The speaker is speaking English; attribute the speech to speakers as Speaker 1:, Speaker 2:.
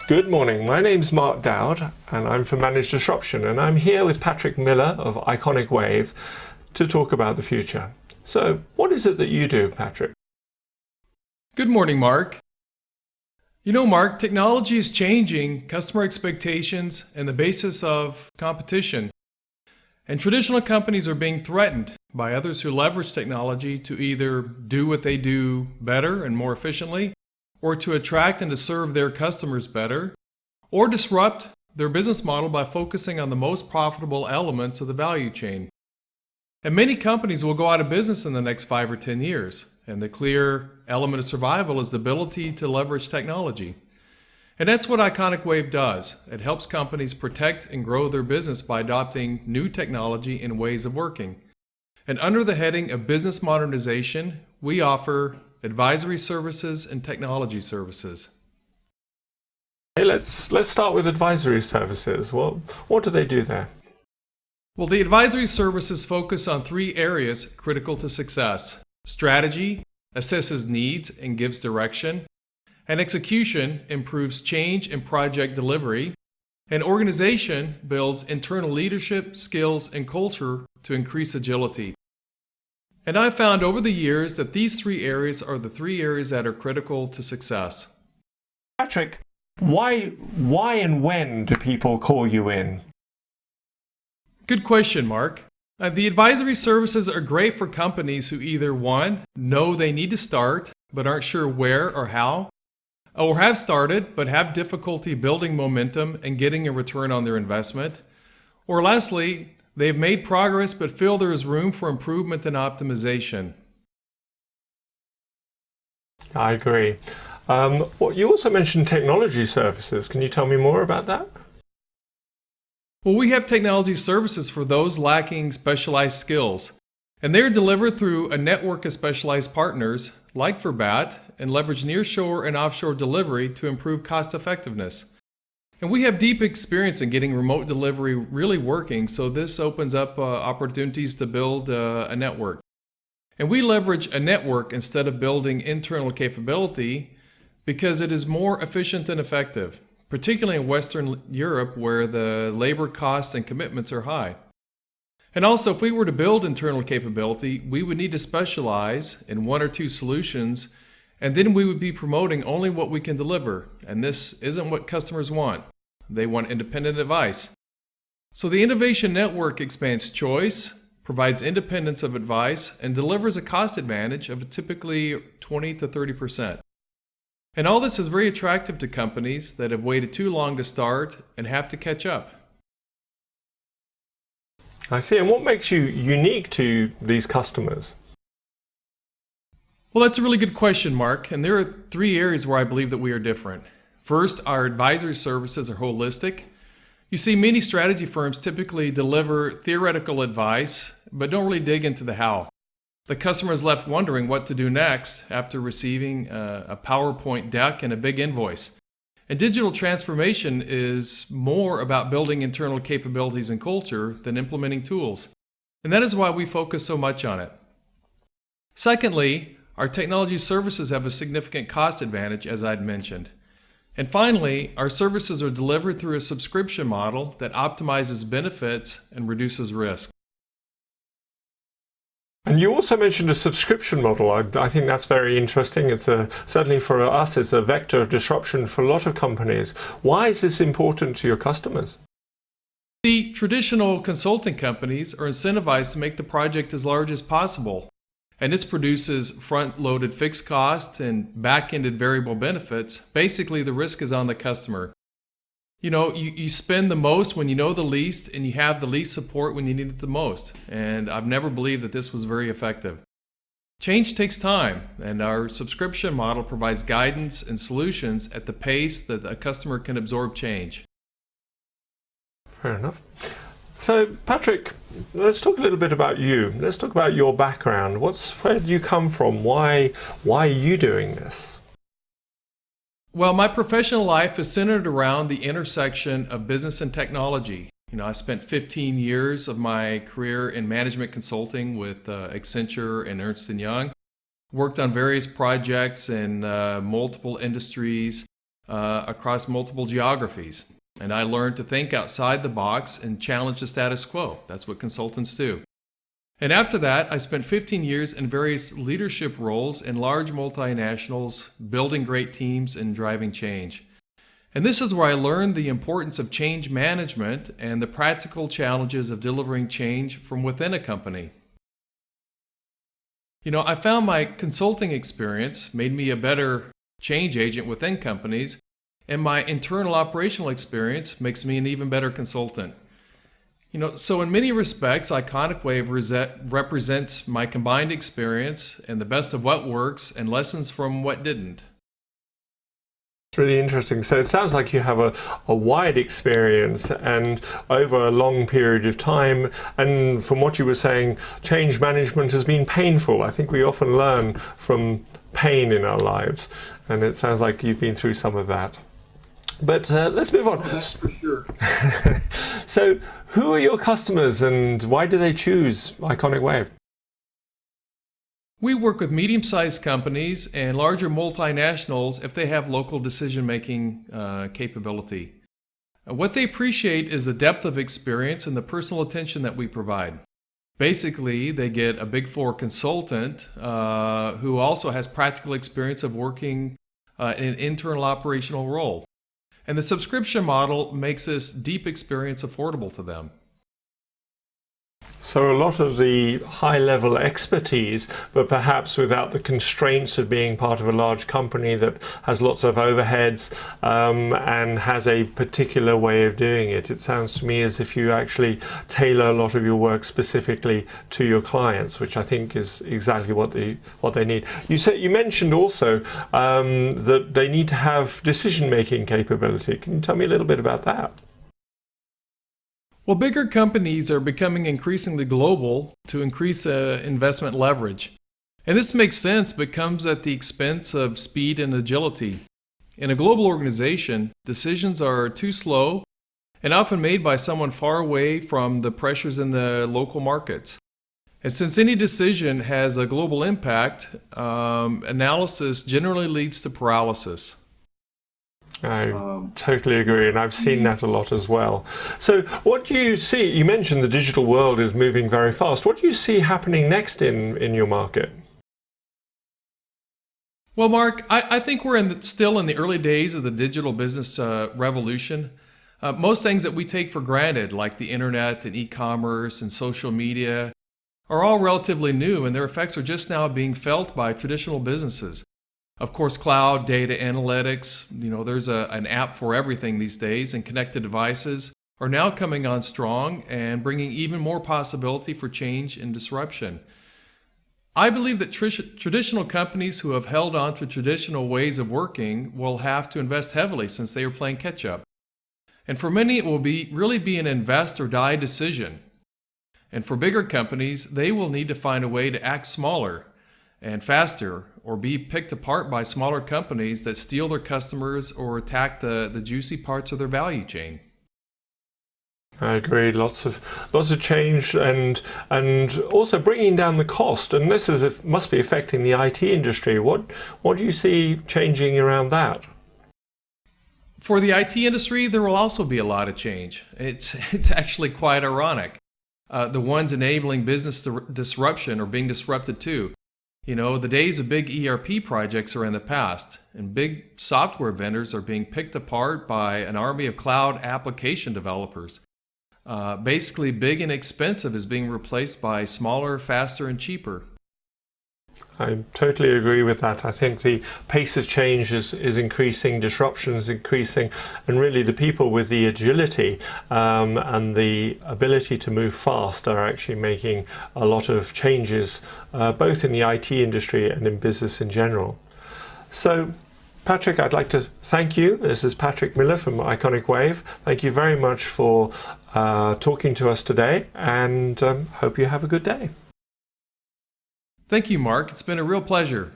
Speaker 1: Good morning, my name's Marc Dowd and I'm from Managed Disruption, and I'm here with Patrick Miller of Iconic Wave to talk about the future. So what is it that you do, Patrick?
Speaker 2: Good morning, Mark. You know, Mark, technology is changing customer expectations and the basis of competition. And traditional companies are being threatened by others who leverage technology to either do what they do better and more efficiently, or to attract and to serve their customers better, or disrupt their business model by focusing on the most profitable elements of the value chain. And many companies will go out of business in the next 5 or 10 years, and the clear element of survival is the ability to leverage technology. And that's what Iconic Wave does. It helps companies protect and grow their business by adopting new technology and ways of working. And under the heading of business modernization, we offer advisory services and technology services.
Speaker 1: Hey, let's start with advisory services. Well, what do they do there?
Speaker 2: Well, the advisory services focus on 3 areas critical to success: strategy, assesses needs and gives direction; and execution, improves change and project delivery; and organization, builds internal leadership, skills, and culture to increase agility. And I've found over the years that these 3 areas are the 3 areas that are critical to success.
Speaker 1: Patrick, why and when do people call you in?
Speaker 2: Good question, Mark. The advisory services are great for companies who either, 1, know they need to start but aren't sure where or how, or have started but have difficulty building momentum and getting a return on their investment, or lastly, they've made progress but feel there is room for improvement and optimization.
Speaker 1: I agree. You also mentioned technology services. Can you tell me more about that?
Speaker 2: Well, we have technology services for those lacking specialized skills, and they're delivered through a network of specialized partners like Verbat, and leverage nearshore and offshore delivery to improve cost effectiveness. And we have deep experience in getting remote delivery really working, so this opens up opportunities to build a network. And we leverage a network instead of building internal capability because it is more efficient and effective, particularly in Western Europe where the labor costs and commitments are high. And also, if we were to build internal capability, we would need to specialize in 1 or 2 solutions, and then we would be promoting only what we can deliver. And this isn't what customers want. They want independent advice. So the Innovation Network expands choice, provides independence of advice, and delivers a cost advantage of typically 20 to 30%. And all this is very attractive to companies that have waited too long to start and have to catch up.
Speaker 1: I see. And what makes you unique to these customers?
Speaker 2: Well, that's a really good question, Mark. And there are 3 areas where I believe that we are different. First, our advisory services are holistic. You see, many strategy firms typically deliver theoretical advice, but don't really dig into the how. The customer is left wondering what to do next after receiving a PowerPoint deck and a big invoice. And digital transformation is more about building internal capabilities and culture than implementing tools. And that is why we focus so much on it. Secondly, our technology services have a significant cost advantage, as I'd mentioned. And finally, our services are delivered through a subscription model that optimizes benefits and reduces risk.
Speaker 1: And you also mentioned a subscription model. I think that's very interesting. It's certainly for us, it's a vector of disruption for a lot of companies. Why is this important to your customers?
Speaker 2: The traditional consulting companies are incentivized to make the project as large as possible. And this produces front-loaded fixed costs and back-ended variable benefits. Basically, the risk is on the customer. You know, you spend the most when you know the least, and you have the least support when you need it the most. And I've never believed that this was very effective. Change takes time, and our subscription model provides guidance and solutions at the pace that a customer can absorb change.
Speaker 1: Fair enough. So, Patrick, let's talk a little bit about you. Let's talk about your background. Where do you come from? Why are you doing this?
Speaker 2: Well, my professional life is centered around the intersection of business and technology. You know, I spent 15 years of my career in management consulting with Accenture and Ernst & Young. Worked on various projects in multiple industries, across multiple geographies. And I learned to think outside the box and challenge the status quo. That's what consultants do. And after that, I spent 15 years in various leadership roles in large multinationals, building great teams and driving change. And this is where I learned the importance of change management and the practical challenges of delivering change from within a company. I found my consulting experience made me a better change agent within companies, and my internal operational experience makes me an even better consultant. So in many respects, Iconic Wave represents my combined experience and the best of what works and lessons from what didn't.
Speaker 1: It's really interesting. So it sounds like you have a wide experience and over a long period of time. And from what you were saying, change management has been painful. I think we often learn from pain in our lives. And it sounds like you've been through some of that. But let's move on.
Speaker 2: Oh, that's for sure.
Speaker 1: So who are your customers and why do they choose Iconic Wave?
Speaker 2: We work with medium-sized companies and larger multinationals if they have local decision-making capability. What they appreciate is the depth of experience and the personal attention that we provide. Basically, they get a Big Four consultant who also has practical experience of working in an internal operational role. And the subscription model makes this deep experience affordable to them.
Speaker 1: So a lot of the high-level expertise, but perhaps without the constraints of being part of a large company that has lots of overheads and has a particular way of doing it. It sounds to me as if you actually tailor a lot of your work specifically to your clients, which I think is exactly what they need. You mentioned also that they need to have decision-making capability. Can you tell me a little bit about that?
Speaker 2: Well, bigger companies are becoming increasingly global to increase investment leverage. And this makes sense, but comes at the expense of speed and agility. In a global organization, decisions are too slow and often made by someone far away from the pressures in the local markets. And since any decision has a global impact, analysis generally leads to paralysis.
Speaker 1: I totally agree, and I've seen that a lot as well. So what do you see? You mentioned the digital world is moving very fast. What do you see happening next in your market?
Speaker 2: Well, Mark, I think we're still in the early days of the digital business revolution. Most things that we take for granted, like the internet and e-commerce and social media, are all relatively new, and their effects are just now being felt by traditional businesses. Of course, cloud, data analytics, there's an app for everything these days, and connected devices are now coming on strong and bringing even more possibility for change and disruption. I believe that traditional companies who have held on to traditional ways of working will have to invest heavily since they are playing catch up. And for many, it will really be an invest or die decision. And for bigger companies, they will need to find a way to act smaller and faster, or be picked apart by smaller companies that steal their customers or attack the juicy parts of their value chain.
Speaker 1: I agree. Lots of change and also bringing down the cost. And this must be affecting the IT industry. What do you see changing around that?
Speaker 2: For the IT industry, there will also be a lot of change. It's actually quite ironic. The ones enabling business disruption are being disrupted too. The days of big ERP projects are in the past, and big software vendors are being picked apart by an army of cloud application developers. Basically, big and expensive is being replaced by smaller, faster, and cheaper.
Speaker 1: I totally agree with that. I think the pace of change is increasing, disruption is increasing, and really the people with the agility and the ability to move fast are actually making a lot of changes, both in the IT industry and in business in general. So, Patrick, I'd like to thank you. This is Patrick Miller from Iconic Wave. Thank you very much for talking to us today, and hope you have a good day.
Speaker 2: Thank you, Mark. It's been a real pleasure.